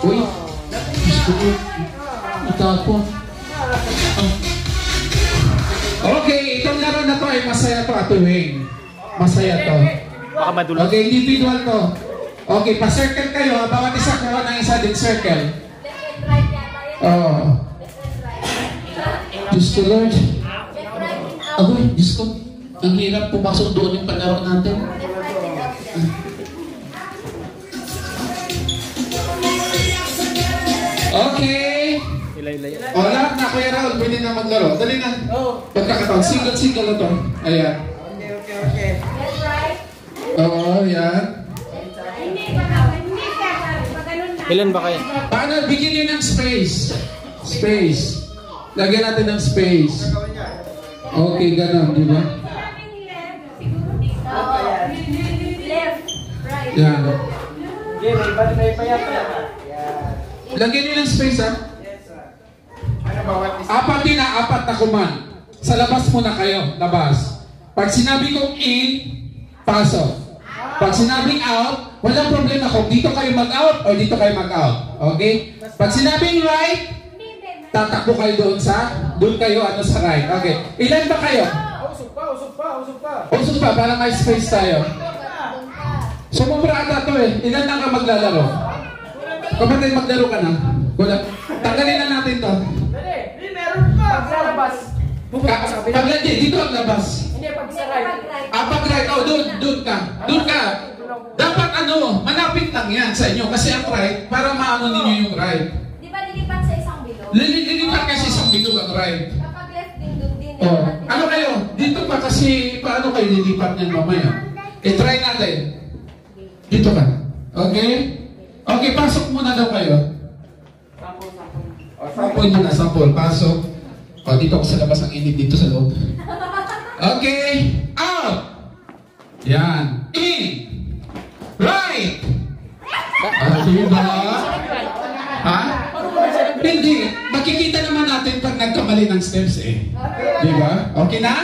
Uy, gusto ko. Itapon. Okay, itong laro na to ay masaya to, Ate Wing. Masaya to. Baka madulas. Okay, individual to. Okay, pa-circle kayo. Bawat isa kuha ng isa din circle. Oh. Diyos ko, Lord. Agoy, Diyos ko. Ang hirap pumasok doon yung palaro natin. Okay. O, lahat na, Kuya Raul, pwede na maglaro. Dali na. Pagkakataon, single-single na to. Ayan. Okay. Oo, yan. Ilan ba kayo? Paano? Bigyan niyo ng space. Space. Lagyan natin ng space. Okay, gano'n, di ba? Yan. Lagyan niyo ng space, ha? Apat din na, apat na kuman. Sa labas muna kayo, labas. Pag sinabi kong in, pasok. Pag sinabing out, walang problema kung dito kayo mag-out o dito kayo mag-out. Okay? Pag sinabing right, tatakbo kayo doon kayo sa right. Okay. Ilan ba kayo? Usog pa. Usog pa, para may space tayo. Sumubra ata to eh. Ilan na ka maglalaro? Kapatid, maglaro ka na. Tanggalin na natin to. Dali, meron pa. Paglalabas. Paglandi, dito ang labas. Hindi, pag-saray. Pag right, doon ka. Doon ka. Dapat malapit lang yan sa inyo. Kasi ang right, para maano ninyo yung right. Di ba lilipat sa isang bilog? Lilipat kasi isang bilog ang right. Kapag left din doon din. Oh. Ano kayo? Dito pa kasi, paano kayo lilipat niyan mamaya? Try natin. Dito ka. Okay? Okay, pasok muna daw kayo. Sample muna, sample. Pasok. O, dito ako sa labas, ang init dito sa loob. Okay. Out. Yan. In. Right. Diba? Ha? Hindi. Makikita naman natin pag nagkamali ng steps eh. Diba? Okay na?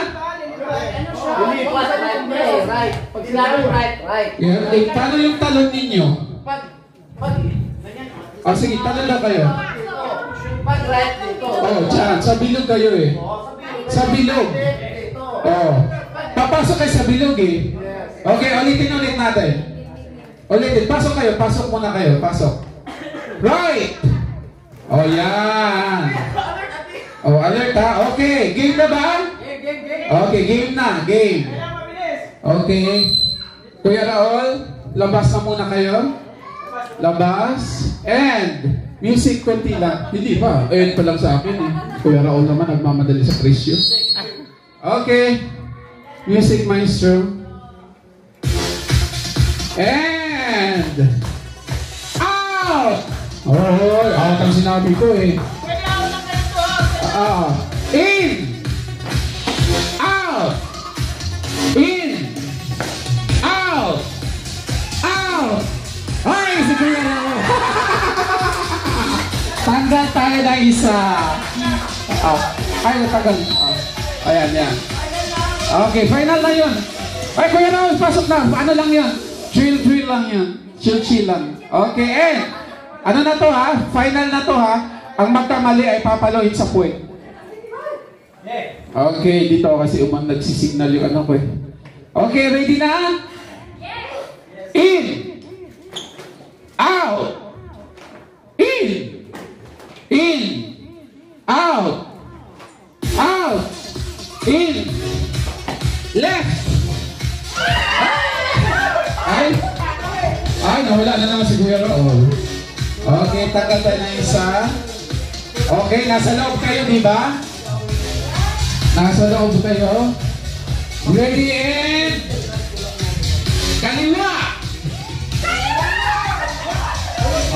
Right. Pag sinabi right. Yeah. Eh, paano yung talon ninyo? Oh, sige, talon lang kayo. Pag right dito. Oh, dyan. Sa bilog kayo eh. Sa bilog. Oh. Papasok kayo sa bilog eh. Okay, ulitin ulit natin. Ulitin. Pasok kayo. Pasok muna kayo. Pasok. Right. Oh, yan. Oh, alert ha. Okay. Game na ba? Okay, game na. Game. Okay. Kuya Raul, labas na muna kayo. Labas. And music konti lang. Hindi pa. Ayun pa lang sa akin eh. Kuya Raul naman nagmamadali sa presyo. Okay. Music maestro. And out! Oh, out ang sinabi ko eh. In! Out! In! Out! Out! Ay, si Kuya Raul! Tanggal tayo na isa. Ay, natagal. Ayan, yan. Okay, final na yun. Ay, Kuya Raul, pasok na. Ano lang yun? Chill lang yun. Chill lang. Okay, ano na to ha? Final na to ha? Ang magkamali ay papaluin sa puwet. Okay, dito kasi nagsisignal yung ano ko eh. Okay, ready na? In! Out! In! In! Out! Out! In! Left! Ay, nawala na naman si Kuya Raul. Okay, tagal tayo na isa. Okay, nasa loob kayo, di ba? Nasa loob kayo. Ready and... Kaliwa!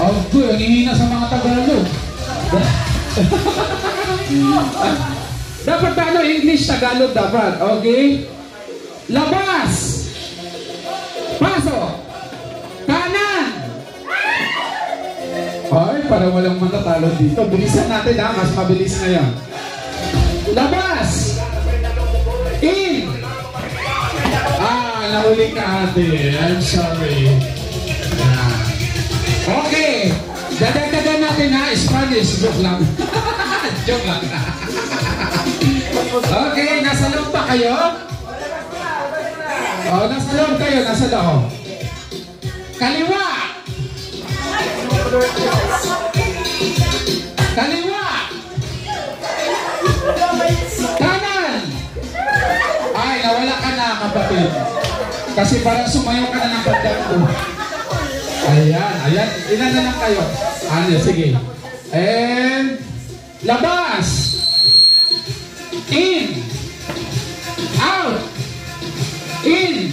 Oh, good. Ang hihina sa mga Tagalog. Dapat paano English, Tagalog dapat. Okay? Labas! Pasok! Kanan! Ay, parang walang matatalo dito. Bilisan natin ha, mas mabilis na yan. Labas! In! Nahuli ka ate. I'm sorry. Okay. Okay na, Spanish. Joke lang. Joke lang. Okay, nasa loob pa kayo? Oh, nasa loob kayo, nasa loob. Kaliwa! Kaliwa! Kanan! Ay, nawala ka na, kapatid. Kasi parang sumayaw ka na ng bandang ko. Ayan, ayan. Ilan na lang kayo? Ano, sige. And, labas! In! Out! In!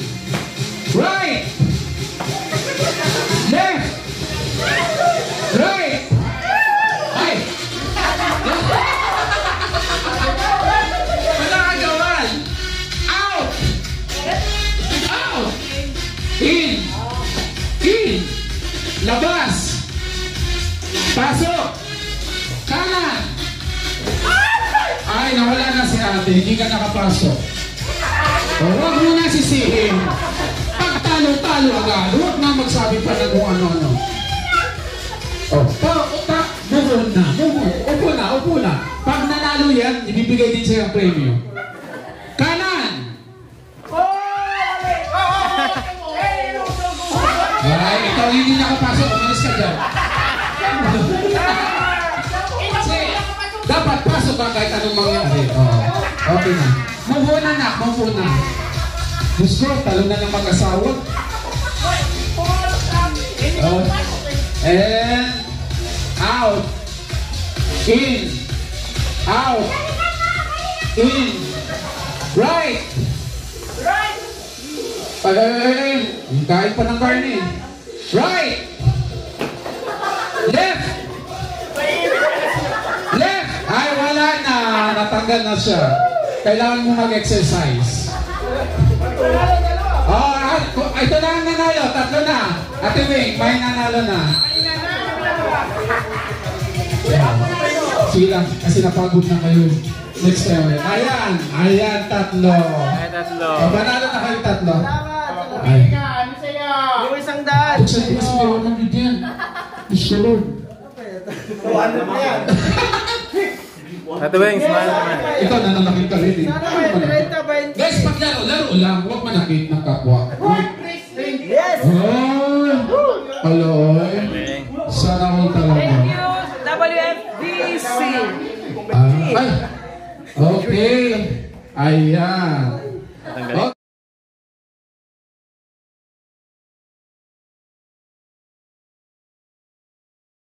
Right! Left! Right! Ay! Wala ka gawan! Out! Out! In! In! Labas! Pasok! Kanan! Ay, nawala na si ate. Hindi ka nakapasok. O, huwag mo na sisihin. Pag talo-talo agad, huwag na magsabi pa na kung ano-ano. O, move on na. Move on. Upo na, upo na. Pag nanalo yan, ibibigay din sa'yo ang premyo. Kanan! Ay, ikaw hindi nakapasok. Umalis ka dyan. Kasi, dapat pasok ka kahit anong mangyari. Oh, okay na. Move on na, move on na. Diyos ko, talo na ng mag-asawa. Oh. And, out. In. Out. In. Right. Ay. Kain pa ng karne. Right. Left. Left. Ay, wala na. Natanggal na siya. Kailangan mo mag-exercise. Oh, ito na ang nanalo. Tatlo na. Ate Wing, may nanalo na. Sige lang, kasi napagod na kayo. Next time ulit. Ayan, ayan, tatlo. Ay, tatlo. O, manalo na kayo tatlo. Ay. Ano sa'yo? Yung isang daan. Buksan ko kasi meron ng bigyan. Diyos ko Lord. Ano na yan? Ate Weng, smile naman. Ikaw, nananakit ka rin eh. Guys, paglaro, laro lang. Huwag manakit ng kapwa. Yes! Oh, aloy. Sana all talaga. WFBC! Ay, okay. Ayan. Tanggalin.